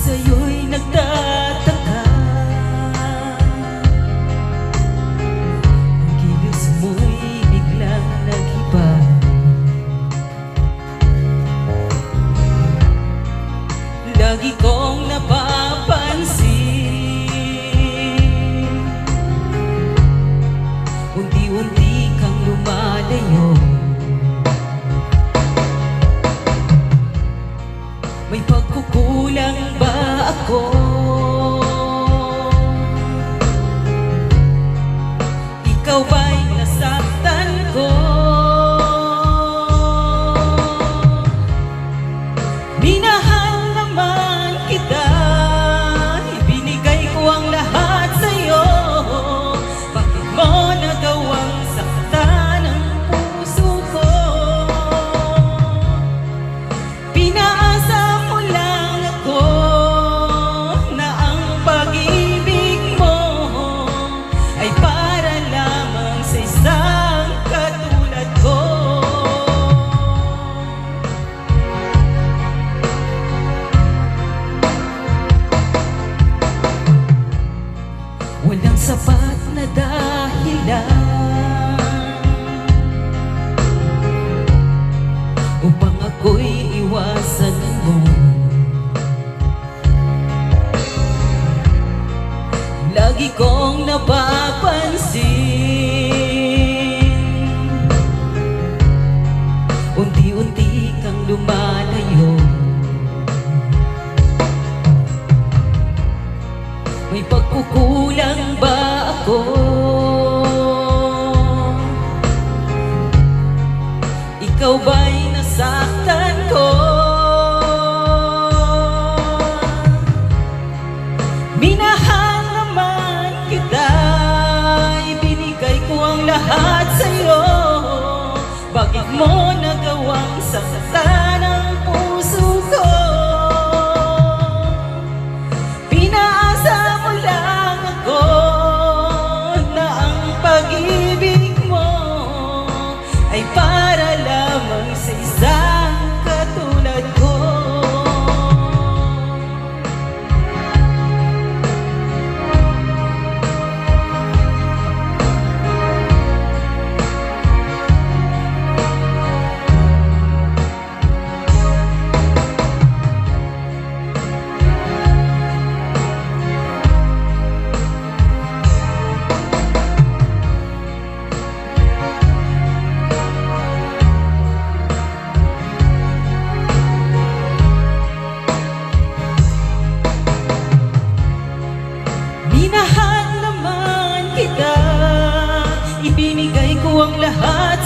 sa'yo'y nagtataka. Ang kilos mo'y biglang nag-iba. Lagi kong napapansin, unti-unti kang lumalayo. May pagkukulang ba ako? Ikaw ba'y nasaktan ko? Minahal naman kita, ibinigay ko ang lahat sa'yo. Bakit mo nagawang saktan ang puso ko? Pinaasa mo lang ako na ang pag-ibig mo ay para lamang sa isang katulad ko. Walang sapat na dahilan upang ako'y iwasan mo. Lagi kong napapansin, unti-unti kang lumalayo. May pagkukulang ba ako? Ikaw ba'y nasaktan ko? Minahal naman kita, ibinigay ko ang lahat sa'yo. Bakit mo nagawang saktan ang puso ko? Pinaasa mo lang ako na ang pag-ibig mo ay para lamang sa isang katulad ko. Minahal naman kita, ibinigay ko ang lahat